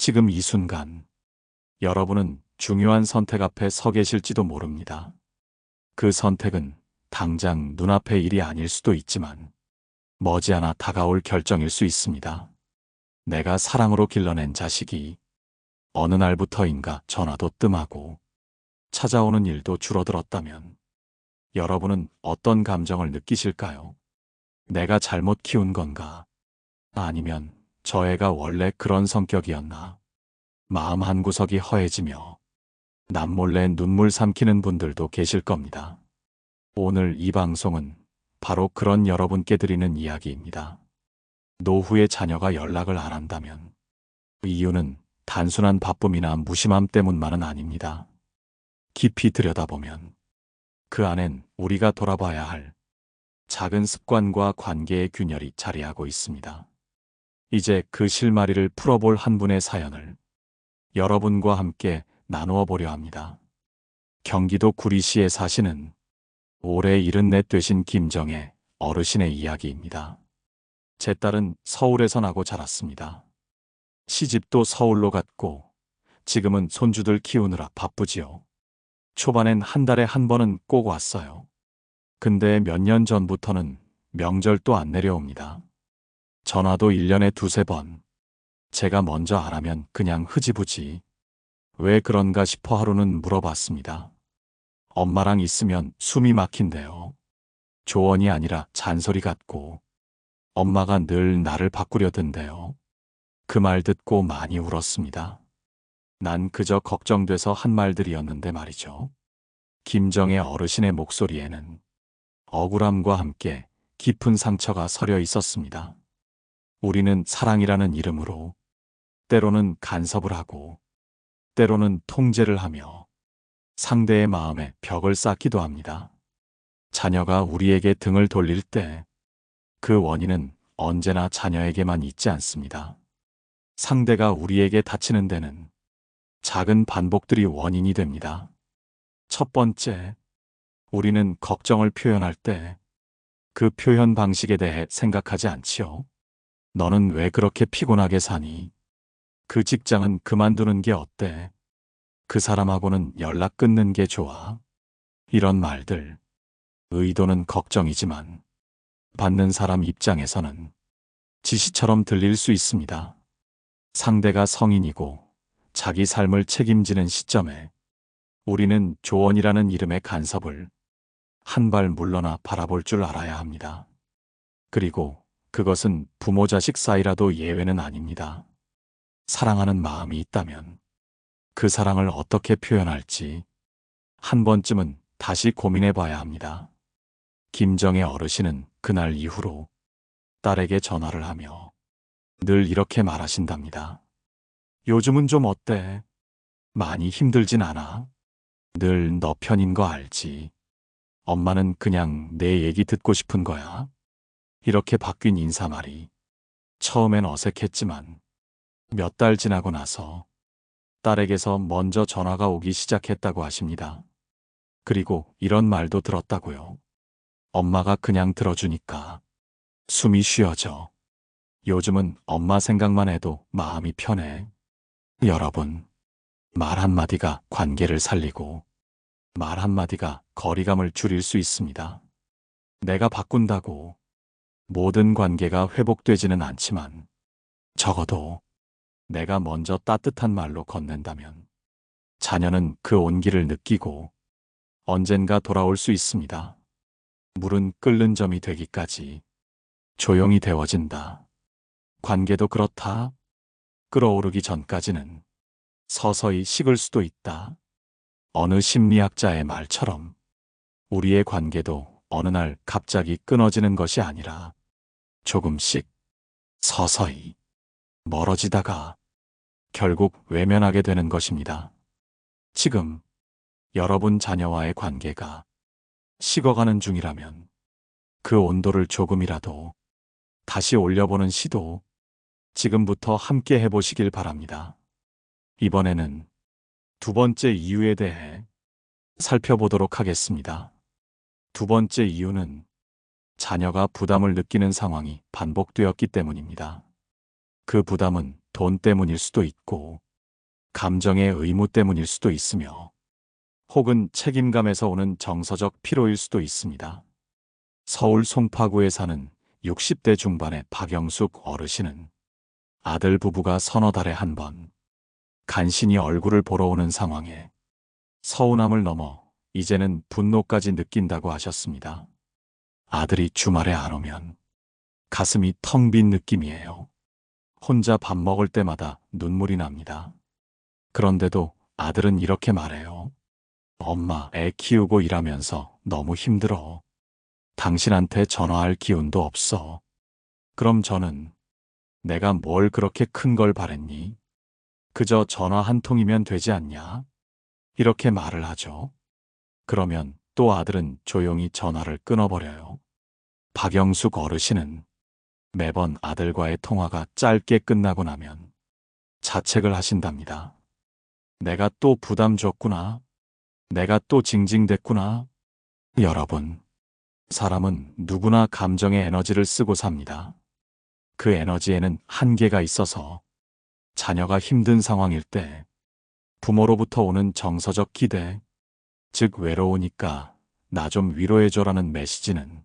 지금 이 순간 여러분은 중요한 선택 앞에 서 계실지도 모릅니다. 그 선택은 당장 눈앞의 일이 아닐 수도 있지만 머지않아 다가올 결정일 수 있습니다. 내가 사랑으로 길러낸 자식이 어느 날부터인가 전화도 뜸하고 찾아오는 일도 줄어들었다면 여러분은 어떤 감정을 느끼실까요? 내가 잘못 키운 건가? 아니면 저 애가 원래 그런 성격이었나? 마음 한구석이 허해지며 남몰래 눈물 삼키는 분들도 계실 겁니다. 오늘 이 방송은 바로 그런 여러분께 드리는 이야기입니다. 노후에 자녀가 연락을 안 한다면 이유는 단순한 바쁨이나 무심함 때문만은 아닙니다. 깊이 들여다보면 그 안엔 우리가 돌아봐야 할 작은 습관과 관계의 균열이 자리하고 있습니다. 이제 그 실마리를 풀어볼 한 분의 사연을 여러분과 함께 나누어 보려 합니다. 경기도 구리시에 사시는 올해 74 되신 김정혜 어르신의 이야기입니다. 제 딸은 서울에서 나고 자랐습니다. 시집도 서울로 갔고 지금은 손주들 키우느라 바쁘지요. 초반엔 한 달에 한 번은 꼭 왔어요. 근데 몇 년 전부터는 명절도 안 내려옵니다. 전화도 1년에 두세 번. 제가 먼저 안 하면 그냥 흐지부지. 왜 그런가 싶어 하루는 물어봤습니다. 엄마랑 있으면 숨이 막힌대요. 조언이 아니라 잔소리 같고 엄마가 늘 나를 바꾸려 든대요. 그 말 듣고 많이 울었습니다. 난 그저 걱정돼서 한 말들이었는데 말이죠. 김정혜 어르신의 목소리에는 억울함과 함께 깊은 상처가 서려 있었습니다. 우리는 사랑이라는 이름으로 때로는 간섭을 하고 때로는 통제를 하며 상대의 마음에 벽을 쌓기도 합니다. 자녀가 우리에게 등을 돌릴 때 그 원인은 언제나 자녀에게만 있지 않습니다. 상대가 우리에게 다치는 데는 작은 반복들이 원인이 됩니다. 첫 번째, 우리는 걱정을 표현할 때 그 표현 방식에 대해 생각하지 않지요. 너는 왜 그렇게 피곤하게 사니? 그 직장은 그만두는 게 어때? 그 사람하고는 연락 끊는 게 좋아? 이런 말들, 의도는 걱정이지만 받는 사람 입장에서는 지시처럼 들릴 수 있습니다. 상대가 성인이고 자기 삶을 책임지는 시점에 우리는 조언이라는 이름의 간섭을 한 발 물러나 바라볼 줄 알아야 합니다. 그리고 그것은 부모 자식 사이라도 예외는 아닙니다. 사랑하는 마음이 있다면 그 사랑을 어떻게 표현할지 한 번쯤은 다시 고민해 봐야 합니다. 김정혜 어르신은 그날 이후로 딸에게 전화를 하며 늘 이렇게 말하신답니다. 요즘은 좀 어때? 많이 힘들진 않아? 늘 너 편인 거 알지? 엄마는 그냥 내 얘기 듣고 싶은 거야. 이렇게 바뀐 인사말이 처음엔 어색했지만 몇 달 지나고 나서 딸에게서 먼저 전화가 오기 시작했다고 하십니다. 그리고 이런 말도 들었다고요. 엄마가 그냥 들어주니까 숨이 쉬어져. 요즘은 엄마 생각만 해도 마음이 편해. 여러분, 말 한마디가 관계를 살리고 말 한마디가 거리감을 줄일 수 있습니다. 내가 바꾼다고 모든 관계가 회복되지는 않지만 적어도 내가 먼저 따뜻한 말로 건넨다면 자녀는 그 온기를 느끼고 언젠가 돌아올 수 있습니다. 물은 끓는 점이 되기까지 조용히 데워진다. 관계도 그렇다. 끓어오르기 전까지는 서서히 식을 수도 있다. 어느 심리학자의 말처럼 우리의 관계도 어느 날 갑자기 끊어지는 것이 아니라 조금씩 서서히 멀어지다가 결국 외면하게 되는 것입니다. 지금 여러분 자녀와의 관계가 식어가는 중이라면 그 온도를 조금이라도 다시 올려보는 시도 지금부터 함께 해보시길 바랍니다. 이번에는 두 번째 이유에 대해 살펴보도록 하겠습니다. 두 번째 이유는 자녀가 부담을 느끼는 상황이 반복되었기 때문입니다. 그 부담은 돈 때문일 수도 있고, 감정의 의무 때문일 수도 있으며, 혹은 책임감에서 오는 정서적 피로일 수도 있습니다. 서울 송파구에 사는 60대 중반의 박영숙 어르신은 아들 부부가 서너 달에 한 번 간신히 얼굴을 보러 오는 상황에 서운함을 넘어 이제는 분노까지 느낀다고 하셨습니다. 아들이 주말에 안 오면 가슴이 텅 빈 느낌이에요. 혼자 밥 먹을 때마다 눈물이 납니다. 그런데도 아들은 이렇게 말해요. 엄마, 애 키우고 일하면서 너무 힘들어. 당신한테 전화할 기운도 없어. 그럼 저는 내가 뭘 그렇게 큰 걸 바랬니? 그저 전화 한 통이면 되지 않냐? 이렇게 말을 하죠. 그러면 또 아들은 조용히 전화를 끊어버려요. 박영숙 어르신은 매번 아들과의 통화가 짧게 끝나고 나면 자책을 하신답니다. 내가 또 부담 줬구나. 내가 또 징징댔구나. 여러분, 사람은 누구나 감정의 에너지를 쓰고 삽니다. 그 에너지에는 한계가 있어서 자녀가 힘든 상황일 때 부모로부터 오는 정서적 기대, 즉 외로우니까 나 좀 위로해줘라는 메시지는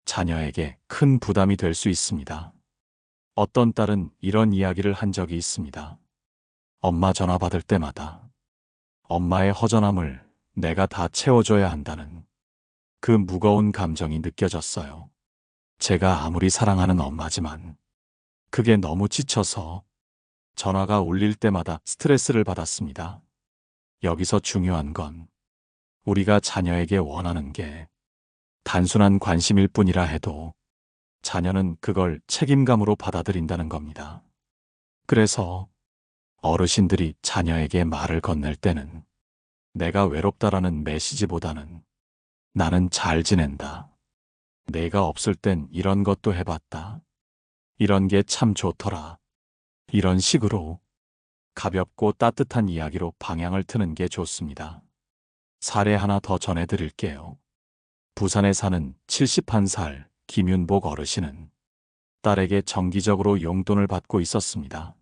자녀에게 큰 부담이 될 수 있습니다. 어떤 딸은 이런 이야기를 한 적이 있습니다. 엄마 전화 받을 때마다 엄마의 허전함을 내가 다 채워줘야 한다는 그 무거운 감정이 느껴졌어요. 제가 아무리 사랑하는 엄마지만 그게 너무 지쳐서 전화가 울릴 때마다 스트레스를 받았습니다. 여기서 중요한 건 우리가 자녀에게 원하는 게 단순한 관심일 뿐이라 해도 자녀는 그걸 책임감으로 받아들인다는 겁니다. 그래서 어르신들이 자녀에게 말을 건넬 때는 내가 외롭다라는 메시지보다는 나는 잘 지낸다. 내가 없을 땐 이런 것도 해봤다. 이런 게 참 좋더라. 이런 식으로 가볍고 따뜻한 이야기로 방향을 트는 게 좋습니다. 사례 하나 더 전해드릴게요. 부산에 사는 71살 김윤복 어르신은 딸에게 정기적으로 용돈을 받고 있었습니다.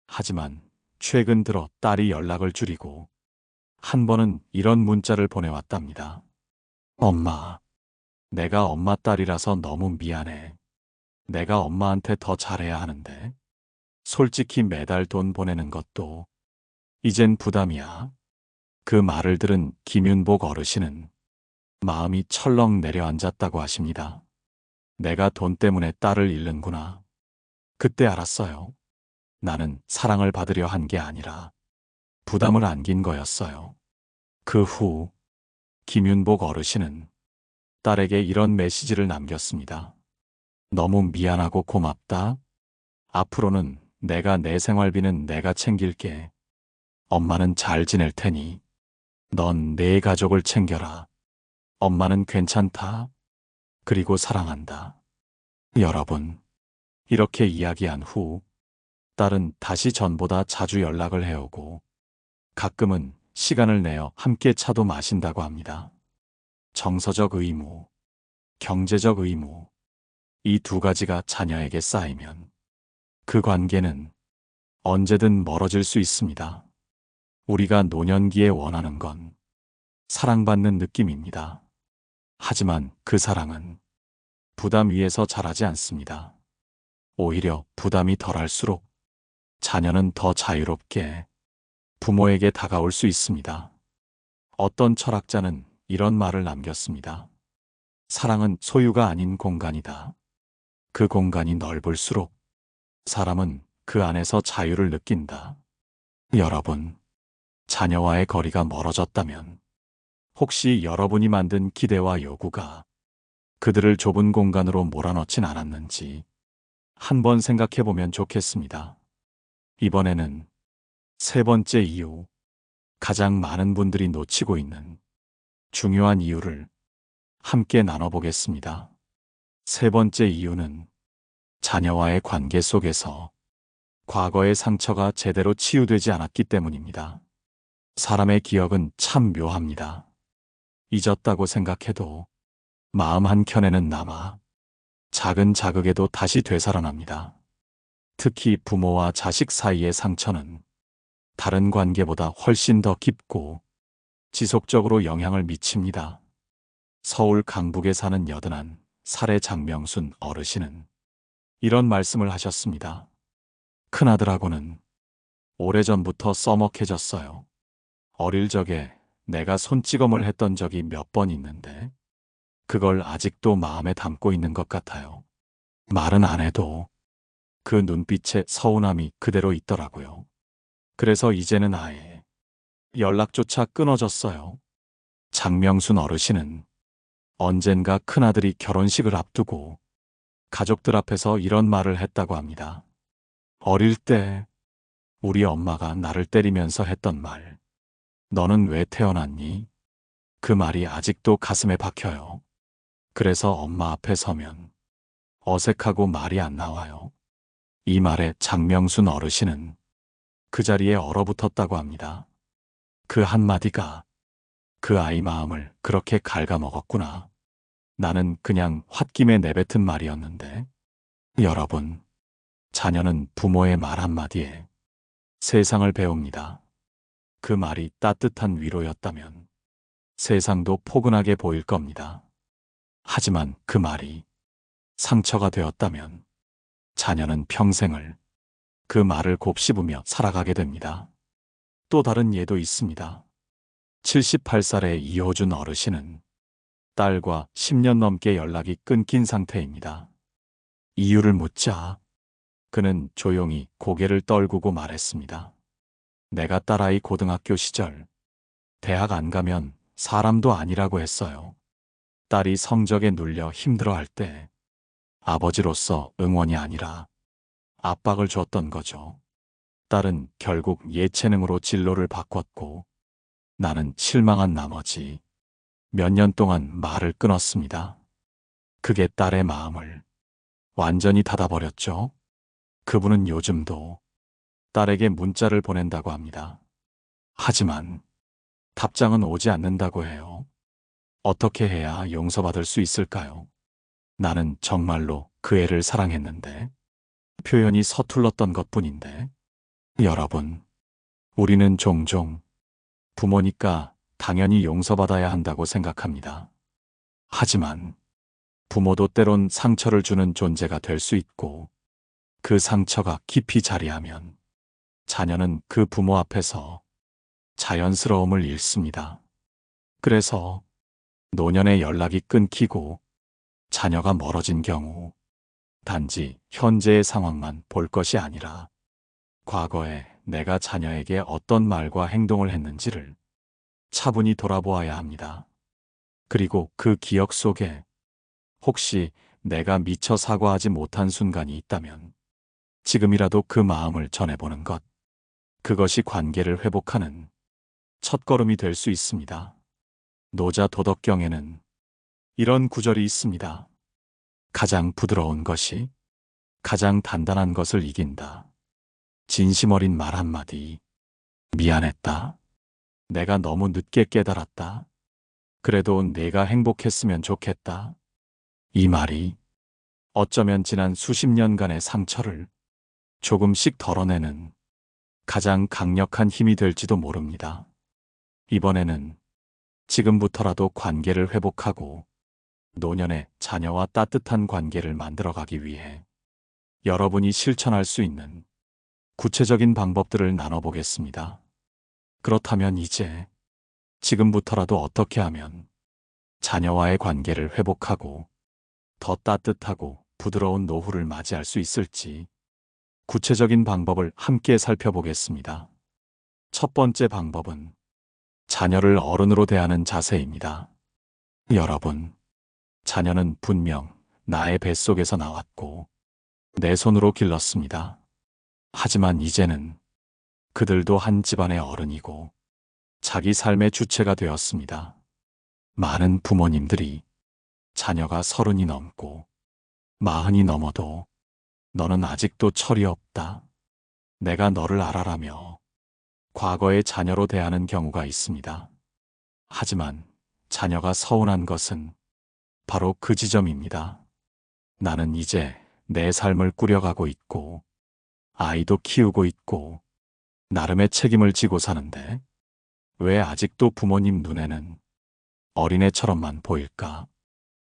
하지만 최근 들어 딸이 연락을 줄이고 한 번은 이런 문자를 보내왔답니다. 엄마, 내가 엄마 딸이라서 너무 미안해. 내가 엄마한테 더 잘해야 하는데 솔직히 매달 돈 보내는 것도 이젠 부담이야. 그 말을 들은 김윤복 어르신은 마음이 철렁 내려앉았다고 하십니다. 내가 돈 때문에 딸을 잃는구나. 그때 알았어요. 나는 사랑을 받으려 한 게 아니라 부담을 안긴 거였어요. 그 후 김윤복 어르신은 딸에게 이런 메시지를 남겼습니다. 너무 미안하고 고맙다. 앞으로는 내가 내 생활비는 내가 챙길게. 엄마는 잘 지낼 테니 넌 내 가족을 챙겨라. 엄마는 괜찮다. 그리고 사랑한다. 여러분, 이렇게 이야기한 후 딸은 다시 전보다 자주 연락을 해오고 가끔은 시간을 내어 함께 차도 마신다고 합니다. 정서적 의무, 경제적 의무, 이 두 가지가 자녀에게 쌓이면 그 관계는 언제든 멀어질 수 있습니다. 우리가 노년기에 원하는 건 사랑받는 느낌입니다. 하지만 그 사랑은 부담 위에서 자라지 않습니다. 오히려 부담이 덜할수록 자녀는 더 자유롭게 부모에게 다가올 수 있습니다. 어떤 철학자는 이런 말을 남겼습니다. 사랑은 소유가 아닌 공간이다. 그 공간이 넓을수록 사람은 그 안에서 자유를 느낀다. 여러분, 자녀와의 거리가 멀어졌다면 혹시 여러분이 만든 기대와 요구가 그들을 좁은 공간으로 몰아넣진 않았는지 한번 생각해 보면 좋겠습니다. 이번에는 세 번째 이유, 가장 많은 분들이 놓치고 있는 중요한 이유를 함께 나눠보겠습니다. 세 번째 이유는 자녀와의 관계 속에서 과거의 상처가 제대로 치유되지 않았기 때문입니다. 사람의 기억은 참 묘합니다. 잊었다고 생각해도 마음 한켠에는 남아 작은 자극에도 다시 되살아납니다. 특히 부모와 자식 사이의 상처는 다른 관계보다 훨씬 더 깊고 지속적으로 영향을 미칩니다. 서울 강북에 사는 여든한 살의 장명순 어르신은 이런 말씀을 하셨습니다. 큰아들하고는 오래전부터 써먹해졌어요. 어릴 적에 내가 손찌검을 했던 적이 몇 번 있는데 그걸 아직도 마음에 담고 있는 것 같아요. 말은 안 해도 그 눈빛에 서운함이 그대로 있더라고요. 그래서 이제는 아예 연락조차 끊어졌어요. 장명순 어르신은 언젠가 큰아들이 결혼식을 앞두고 가족들 앞에서 이런 말을 했다고 합니다. 어릴 때 우리 엄마가 나를 때리면서 했던 말, 너는 왜 태어났니? 그 말이 아직도 가슴에 박혀요. 그래서 엄마 앞에 서면 어색하고 말이 안 나와요. 이 말에 장명순 어르신은 그 자리에 얼어붙었다고 합니다. 그 한마디가 그 아이 마음을 그렇게 갉아먹었구나. 나는 그냥 홧김에 내뱉은 말이었는데. 여러분, 자녀는 부모의 말 한마디에 세상을 배웁니다. 그 말이 따뜻한 위로였다면 세상도 포근하게 보일 겁니다. 하지만 그 말이 상처가 되었다면 자녀는 평생을 그 말을 곱씹으며 살아가게 됩니다. 또 다른 예도 있습니다. 78살의 이호준 어르신은 딸과 10년 넘게 연락이 끊긴 상태입니다. 이유를 묻자 그는 조용히 고개를 떨구고 말했습니다. 내가 딸아이 고등학교 시절 대학 안 가면 사람도 아니라고 했어요. 딸이 성적에 눌려 힘들어할 때 아버지로서 응원이 아니라 압박을 줬던 거죠. 딸은 결국 예체능으로 진로를 바꿨고 나는 실망한 나머지 몇 년 동안 말을 끊었습니다. 그게 딸의 마음을 완전히 닫아버렸죠. 그분은 요즘도 딸에게 문자를 보낸다고 합니다. 하지만 답장은 오지 않는다고 해요. 어떻게 해야 용서받을 수 있을까요? 나는 정말로 그 애를 사랑했는데 표현이 서툴렀던 것뿐인데. 여러분, 우리는 종종 부모니까 당연히 용서받아야 한다고 생각합니다. 하지만 부모도 때론 상처를 주는 존재가 될 수 있고 그 상처가 깊이 자리하면 자녀는 그 부모 앞에서 자연스러움을 잃습니다. 그래서 노년에 연락이 끊기고 자녀가 멀어진 경우 단지 현재의 상황만 볼 것이 아니라 과거에 내가 자녀에게 어떤 말과 행동을 했는지를 차분히 돌아보아야 합니다. 그리고 그 기억 속에 혹시 내가 미처 사과하지 못한 순간이 있다면 지금이라도 그 마음을 전해보는 것, 그것이 관계를 회복하는 첫걸음이 될 수 있습니다. 노자 도덕경에는 이런 구절이 있습니다. 가장 부드러운 것이 가장 단단한 것을 이긴다. 진심 어린 말 한마디. 미안했다. 내가 너무 늦게 깨달았다. 그래도 내가 행복했으면 좋겠다. 이 말이 어쩌면 지난 수십 년간의 상처를 조금씩 덜어내는 가장 강력한 힘이 될지도 모릅니다. 이번에는 지금부터라도 관계를 회복하고 노년에 자녀와 따뜻한 관계를 만들어가기 위해 여러분이 실천할 수 있는 구체적인 방법들을 나눠보겠습니다. 그렇다면 이제 지금부터라도 어떻게 하면 자녀와의 관계를 회복하고 더 따뜻하고 부드러운 노후를 맞이할 수 있을지 구체적인 방법을 함께 살펴보겠습니다. 첫 번째 방법은 자녀를 어른으로 대하는 자세입니다. 여러분, 자녀는 분명 나의 뱃속에서 나왔고 내 손으로 길렀습니다. 하지만 이제는 그들도 한 집안의 어른이고 자기 삶의 주체가 되었습니다. 많은 부모님들이 자녀가 30이 넘고 40이 넘어도 너는 아직도 철이 없다. 내가 너를 알아라며 과거의 자녀로 대하는 경우가 있습니다. 하지만 자녀가 서운한 것은 바로 그 지점입니다. 나는 이제 내 삶을 꾸려가고 있고 아이도 키우고 있고 나름의 책임을 지고 사는데 왜 아직도 부모님 눈에는 어린애처럼만 보일까?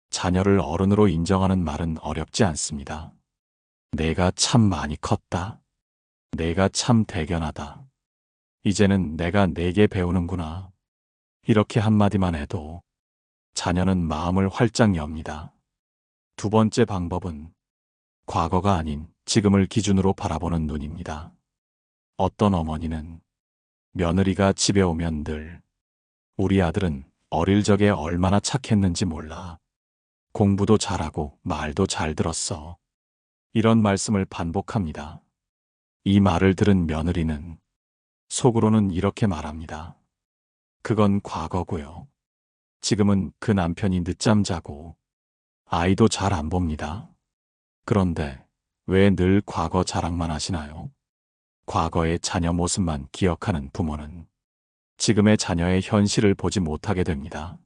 자녀를 어른으로 인정하는 말은 어렵지 않습니다. 내가 참 많이 컸다. 내가 참 대견하다. 이제는 내가 내게 배우는구나. 이렇게 한마디만 해도 자녀는 마음을 활짝 엽니다. 두 번째 방법은 과거가 아닌 지금을 기준으로 바라보는 눈입니다. 어떤 어머니는 며느리가 집에 오면 늘 우리 아들은 어릴 적에 얼마나 착했는지 몰라. 공부도 잘하고 말도 잘 들었어. 이런 말씀을 반복합니다. 이 말을 들은 며느리는 속으로는 이렇게 말합니다. 그건 과거고요. 지금은 그 남편이 늦잠 자고 아이도 잘 안 봅니다. 그런데 왜 늘 과거 자랑만 하시나요? 과거의 자녀 모습만 기억하는 부모는 지금의 자녀의 현실을 보지 못하게 됩니다.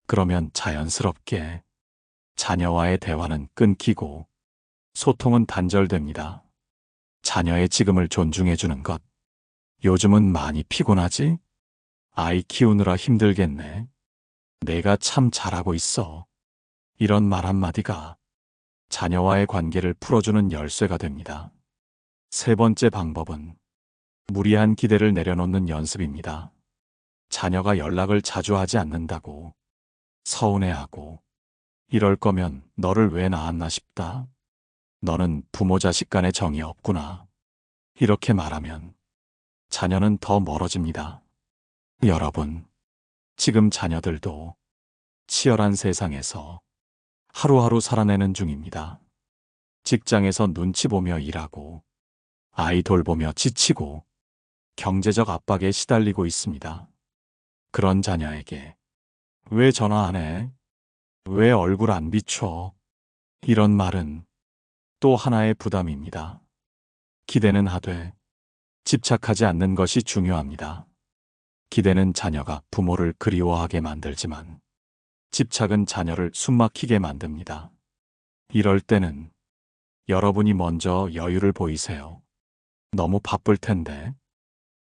그러면 자연스럽게 자녀와의 대화는 끊기고 소통은 단절됩니다. 자녀의 지금을 존중해주는 것. 요즘은 많이 피곤하지? 아이 키우느라 힘들겠네. 내가 참 잘하고 있어. 이런 말 한마디가 자녀와의 관계를 풀어주는 열쇠가 됩니다. 세 번째 방법은 무리한 기대를 내려놓는 연습입니다. 자녀가 연락을 자주 하지 않는다고 서운해하고 이럴 거면 너를 왜 낳았나 싶다. 너는 부모 자식 간의 정이 없구나. 이렇게 말하면 자녀는 더 멀어집니다. 여러분, 지금 자녀들도 치열한 세상에서 하루하루 살아내는 중입니다. 직장에서 눈치 보며 일하고 아이 돌보며 지치고 경제적 압박에 시달리고 있습니다. 그런 자녀에게 왜 전화 안 해? 왜 얼굴 안 비춰? 이런 말은 또 하나의 부담입니다. 기대는 하되 집착하지 않는 것이 중요합니다. 기대는 자녀가 부모를 그리워하게 만들지만 집착은 자녀를 숨막히게 만듭니다. 이럴 때는 여러분이 먼저 여유를 보이세요. 너무 바쁠 텐데.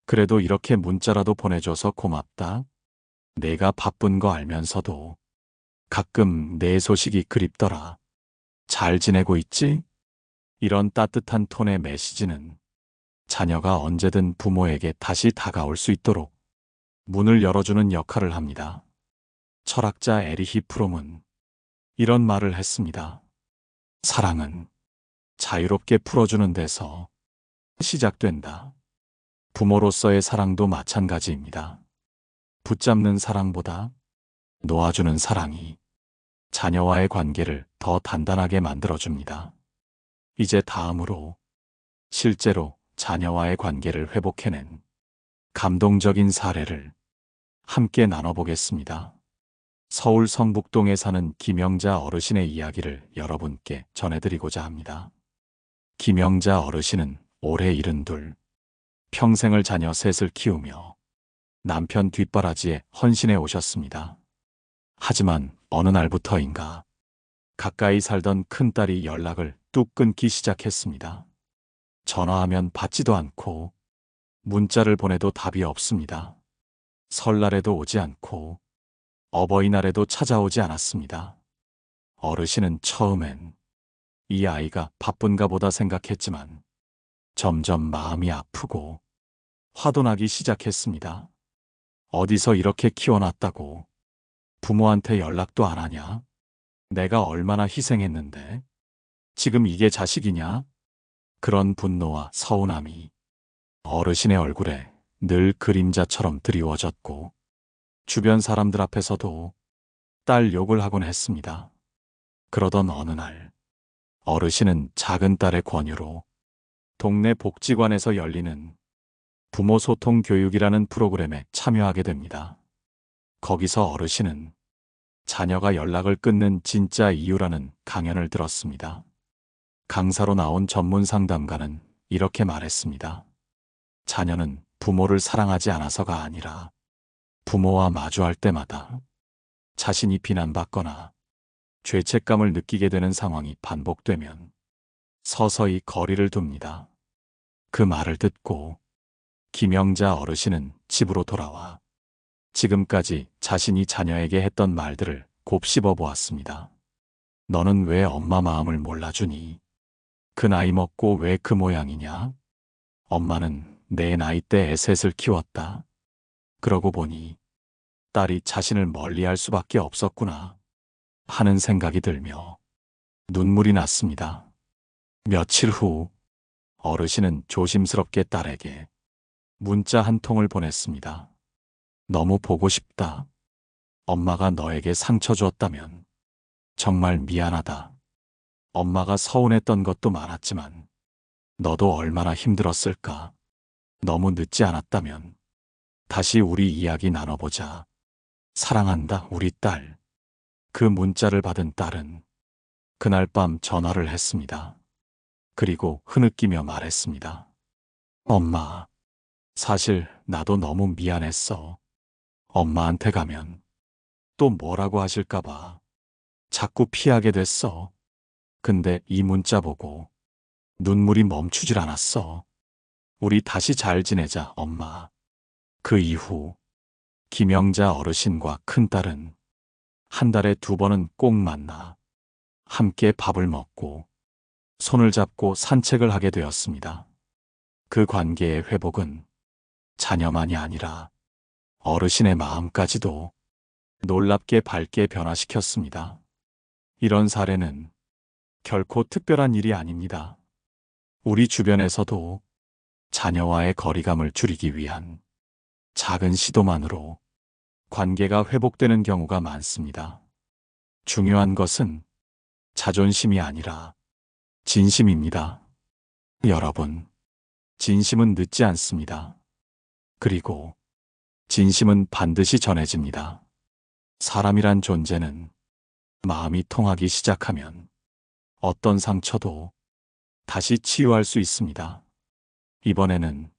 그래도 이렇게 문자라도 보내줘서 고맙다. 내가 바쁜 거 알면서도 가끔 내 소식이 그립더라. 잘 지내고 있지? 이런 따뜻한 톤의 메시지는 자녀가 언제든 부모에게 다시 다가올 수 있도록 문을 열어주는 역할을 합니다. 철학자 에리히 프롬은 이런 말을 했습니다. 사랑은 자유롭게 풀어주는 데서 시작된다. 부모로서의 사랑도 마찬가지입니다. 붙잡는 사랑보다 놓아주는 사랑이 자녀와의 관계를 더 단단하게 만들어줍니다. 이제 다음으로 실제로 자녀와의 관계를 회복해낸 감동적인 사례를 함께 나눠보겠습니다. 서울 성북동에 사는 김영자 어르신의 이야기를 여러분께 전해드리고자 합니다. 김영자 어르신은 올해 72, 평생을 자녀 셋을 키우며 남편 뒷바라지에 헌신해 오셨습니다. 하지만 어느 날부터인가 가까이 살던 큰딸이 연락을 뚝 끊기 시작했습니다. 전화하면 받지도 않고 문자를 보내도 답이 없습니다. 설날에도 오지 않고 어버이날에도 찾아오지 않았습니다. 어르신은 처음엔 이 아이가 바쁜가 보다 생각했지만 점점 마음이 아프고 화도 나기 시작했습니다. 어디서 이렇게 키워놨다고 부모한테 연락도 안 하냐? 내가 얼마나 희생했는데 지금 이게 자식이냐? 그런 분노와 서운함이 어르신의 얼굴에 늘 그림자처럼 드리워졌고 주변 사람들 앞에서도 딸 욕을 하곤 했습니다. 그러던 어느 날 어르신은 작은 딸의 권유로 동네 복지관에서 열리는 부모 소통 교육이라는 프로그램에 참여하게 됩니다. 거기서 어르신은 자녀가 연락을 끊는 진짜 이유라는 강연을 들었습니다. 강사로 나온 전문 상담가는 이렇게 말했습니다. 자녀는 부모를 사랑하지 않아서가 아니라 부모와 마주할 때마다 자신이 비난받거나 죄책감을 느끼게 되는 상황이 반복되면 서서히 거리를 둡니다. 그 말을 듣고 김영자 어르신은 집으로 돌아와 지금까지 자신이 자녀에게 했던 말들을 곱씹어 보았습니다. 너는 왜 엄마 마음을 몰라주니? 그 나이 먹고 왜 그 모양이냐? 엄마는 내 나이 때 셋을 키웠다. 그러고 보니 딸이 자신을 멀리할 수밖에 없었구나 하는 생각이 들며 눈물이 났습니다. 며칠 후 어르신은 조심스럽게 딸에게 문자 한 통을 보냈습니다. 너무 보고 싶다. 엄마가 너에게 상처 주었다면 정말 미안하다. 엄마가 서운했던 것도 많았지만 너도 얼마나 힘들었을까. 너무 늦지 않았다면 다시 우리 이야기 나눠보자. 사랑한다, 우리 딸. 그 문자를 받은 딸은 그날 밤 전화를 했습니다. 그리고 흐느끼며 말했습니다. 엄마, 사실 나도 너무 미안했어. 엄마한테 가면 또 뭐라고 하실까봐 자꾸 피하게 됐어. 근데 이 문자 보고 눈물이 멈추질 않았어. 우리 다시 잘 지내자, 엄마. 그 이후 김영자 어르신과 큰딸은 한 달에 2번은 꼭 만나 함께 밥을 먹고 손을 잡고 산책을 하게 되었습니다. 그 관계의 회복은 자녀만이 아니라 어르신의 마음까지도 놀랍게 밝게 변화시켰습니다. 이런 사례는 결코 특별한 일이 아닙니다. 우리 주변에서도 자녀와의 거리감을 줄이기 위한 작은 시도만으로 관계가 회복되는 경우가 많습니다. 중요한 것은 자존심이 아니라 진심입니다. 여러분, 진심은 늦지 않습니다. 그리고 진심은 반드시 전해집니다. 사람이란 존재는 마음이 통하기 시작하면 어떤 상처도 다시 치유할 수 있습니다. 이번에는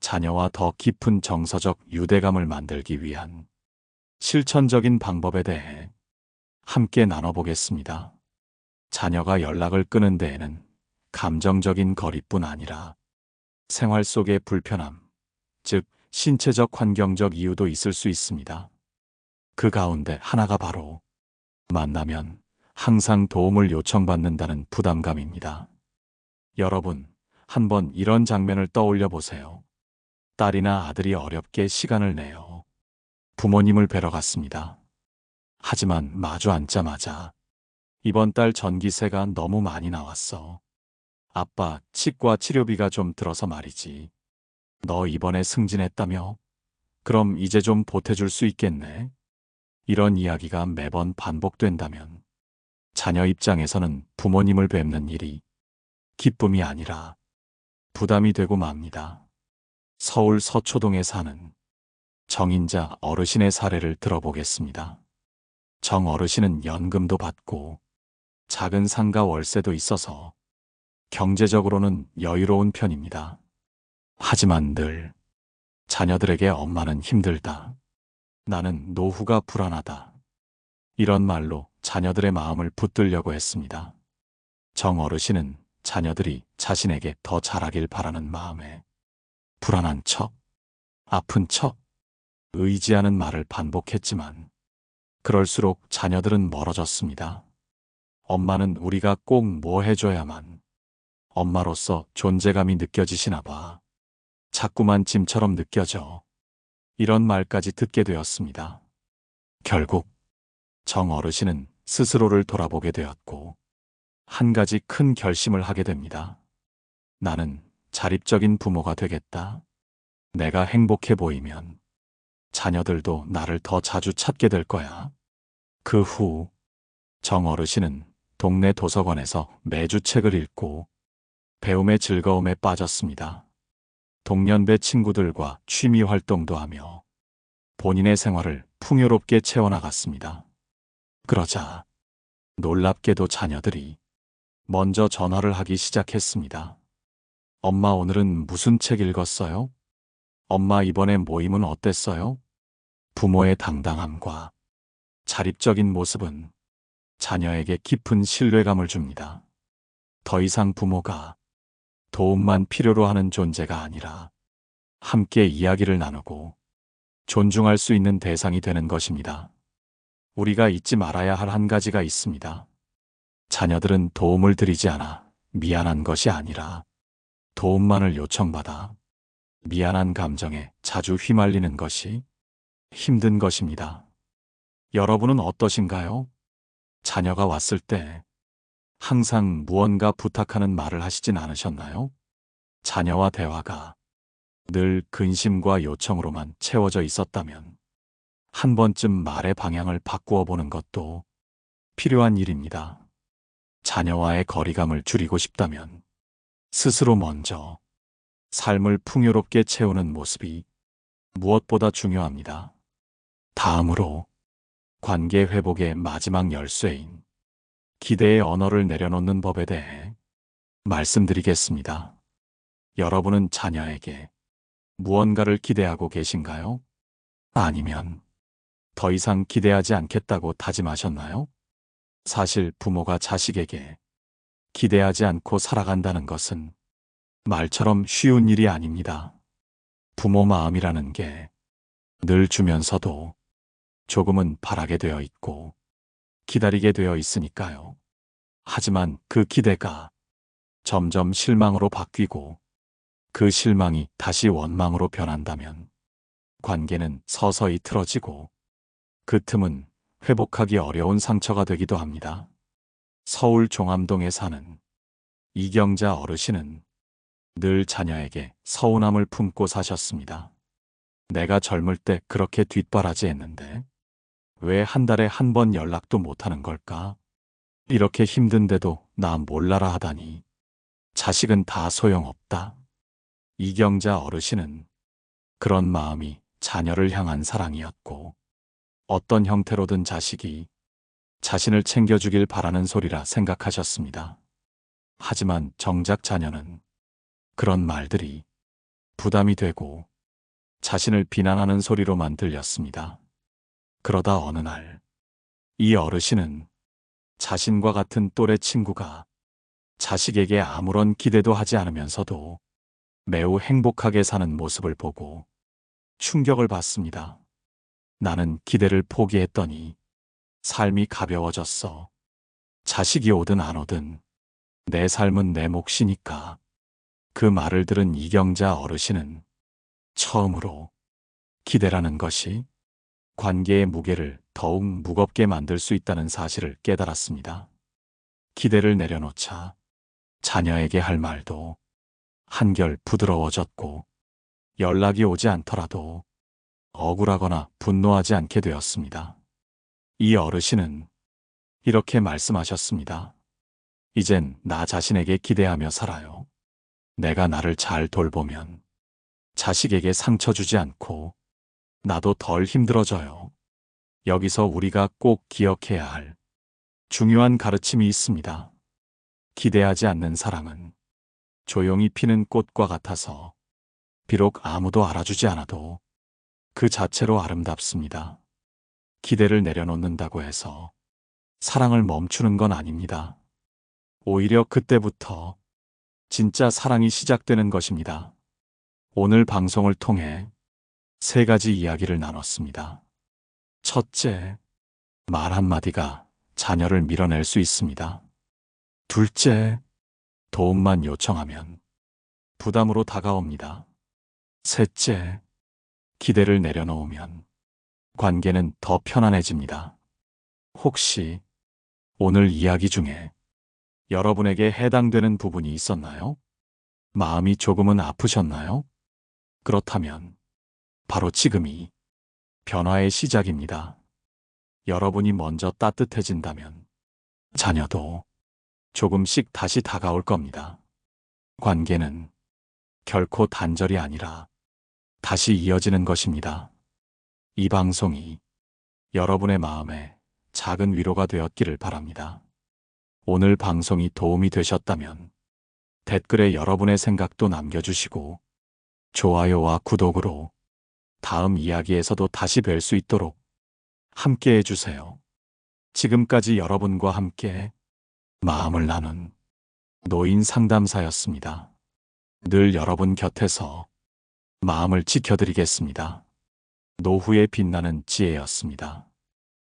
자녀와 더 깊은 정서적 유대감을 만들기 위한 실천적인 방법에 대해 함께 나눠보겠습니다. 자녀가 연락을 끊은 데에는 감정적인 거리뿐 아니라 생활 속의 불편함, 즉 신체적 환경적 이유도 있을 수 있습니다. 그 가운데 하나가 바로 만나면 항상 도움을 요청받는다는 부담감입니다. 여러분, 한번 이런 장면을 떠올려 보세요. 딸이나 아들이 어렵게 시간을 내어 부모님을 뵈러 갔습니다. 하지만 마주 앉자마자 이번 달 전기세가 너무 많이 나왔어. 아빠, 치과 치료비가 좀 들어서 말이지. 너 이번에 승진했다며? 그럼 이제 좀 보태줄 수 있겠네? 이런 이야기가 매번 반복된다면 자녀 입장에서는 부모님을 뵙는 일이 기쁨이 아니라 부담이 되고 맙니다. 서울 서초동에 사는 정인자 어르신의 사례를 들어보겠습니다. 정 어르신은 연금도 받고 작은 상가 월세도 있어서 경제적으로는 여유로운 편입니다. 하지만 늘 자녀들에게 엄마는 힘들다. 나는 노후가 불안하다. 이런 말로 자녀들의 마음을 붙들려고 했습니다. 정 어르신은 자녀들이 자신에게 더 잘하길 바라는 마음에 불안한 척, 아픈 척, 의지하는 말을 반복했지만 그럴수록 자녀들은 멀어졌습니다. 엄마는 우리가 꼭 뭐 해줘야만 엄마로서 존재감이 느껴지시나 봐. 자꾸만 짐처럼 느껴져. 이런 말까지 듣게 되었습니다. 결국 정 어르신은 스스로를 돌아보게 되었고 한 가지 큰 결심을 하게 됩니다. 나는 자립적인 부모가 되겠다. 내가 행복해 보이면 자녀들도 나를 더 자주 찾게 될 거야. 그 후 정 어르신은 동네 도서관에서 매주 책을 읽고 배움의 즐거움에 빠졌습니다. 동년배 친구들과 취미 활동도 하며 본인의 생활을 풍요롭게 채워나갔습니다. 그러자 놀랍게도 자녀들이 먼저 전화를 하기 시작했습니다. 엄마, 오늘은 무슨 책 읽었어요? 엄마, 이번에 모임은 어땠어요? 부모의 당당함과 자립적인 모습은 자녀에게 깊은 신뢰감을 줍니다. 더 이상 부모가 도움만 필요로 하는 존재가 아니라 함께 이야기를 나누고 존중할 수 있는 대상이 되는 것입니다. 우리가 잊지 말아야 할 한 가지가 있습니다. 자녀들은 도움을 드리지 않아 미안한 것이 아니라 도움만을 요청받아 미안한 감정에 자주 휘말리는 것이 힘든 것입니다. 여러분은 어떠신가요? 자녀가 왔을 때 항상 무언가 부탁하는 말을 하시진 않으셨나요? 자녀와 대화가 늘 근심과 요청으로만 채워져 있었다면 한 번쯤 말의 방향을 바꾸어 보는 것도 필요한 일입니다. 자녀와의 거리감을 줄이고 싶다면 스스로 먼저 삶을 풍요롭게 채우는 모습이 무엇보다 중요합니다. 다음으로 관계 회복의 마지막 열쇠인 기대의 언어를 내려놓는 법에 대해 말씀드리겠습니다. 여러분은 자녀에게 무언가를 기대하고 계신가요? 아니면 더 이상 기대하지 않겠다고 다짐하셨나요? 사실 부모가 자식에게 기대하지 않고 살아간다는 것은 말처럼 쉬운 일이 아닙니다. 부모 마음이라는 게 늘 주면서도 조금은 바라게 되어 있고 기다리게 되어 있으니까요. 하지만 그 기대가 점점 실망으로 바뀌고 그 실망이 다시 원망으로 변한다면 관계는 서서히 틀어지고 그 틈은 회복하기 어려운 상처가 되기도 합니다. 서울 종암동에 사는 이경자 어르신은 늘 자녀에게 서운함을 품고 사셨습니다. 내가 젊을 때 그렇게 뒷바라지했는데 왜 한 달에 한 번 연락도 못하는 걸까? 이렇게 힘든데도 나 몰라라 하다니 자식은 다 소용없다. 이경자 어르신은 그런 마음이 자녀를 향한 사랑이었고 어떤 형태로든 자식이 자신을 챙겨주길 바라는 소리라 생각하셨습니다. 하지만 정작 자녀는 그런 말들이 부담이 되고 자신을 비난하는 소리로만 들렸습니다. 그러다 어느 날 이 어르신은 자신과 같은 또래 친구가 자식에게 아무런 기대도 하지 않으면서도 매우 행복하게 사는 모습을 보고 충격을 받습니다. 나는 기대를 포기했더니 삶이 가벼워졌어. 자식이 오든 안 오든 내 삶은 내 몫이니까. 그 말을 들은 이경자 어르신은 처음으로 기대라는 것이 관계의 무게를 더욱 무겁게 만들 수 있다는 사실을 깨달았습니다. 기대를 내려놓자 자녀에게 할 말도 한결 부드러워졌고 연락이 오지 않더라도 억울하거나 분노하지 않게 되었습니다. 이 어르신은 이렇게 말씀하셨습니다. 이젠 나 자신에게 기대하며 살아요. 내가 나를 잘 돌보면 자식에게 상처 주지 않고 나도 덜 힘들어져요. 여기서 우리가 꼭 기억해야 할 중요한 가르침이 있습니다. 기대하지 않는 사랑은 조용히 피는 꽃과 같아서 비록 아무도 알아주지 않아도 그 자체로 아름답습니다. 기대를 내려놓는다고 해서 사랑을 멈추는 건 아닙니다. 오히려 그때부터 진짜 사랑이 시작되는 것입니다. 오늘 방송을 통해 3가지 이야기를 나눴습니다. 첫째, 말 한마디가 자녀를 밀어낼 수 있습니다. 둘째, 도움만 요청하면 부담으로 다가옵니다. 셋째, 기대를 내려놓으면 관계는 더 편안해집니다. 혹시 오늘 이야기 중에 여러분에게 해당되는 부분이 있었나요? 마음이 조금은 아프셨나요? 그렇다면 바로 지금이 변화의 시작입니다. 여러분이 먼저 따뜻해진다면 자녀도 조금씩 다시 다가올 겁니다. 관계는 결코 단절이 아니라 다시 이어지는 것입니다. 이 방송이 여러분의 마음에 작은 위로가 되었기를 바랍니다. 오늘 방송이 도움이 되셨다면 댓글에 여러분의 생각도 남겨주시고 좋아요와 구독으로 다음 이야기에서도 다시 뵐 수 있도록 함께 해주세요. 지금까지 여러분과 함께 마음을 나눈 노인 상담사였습니다. 늘 여러분 곁에서 마음을 지켜드리겠습니다. 노후에 빛나는 지혜였습니다.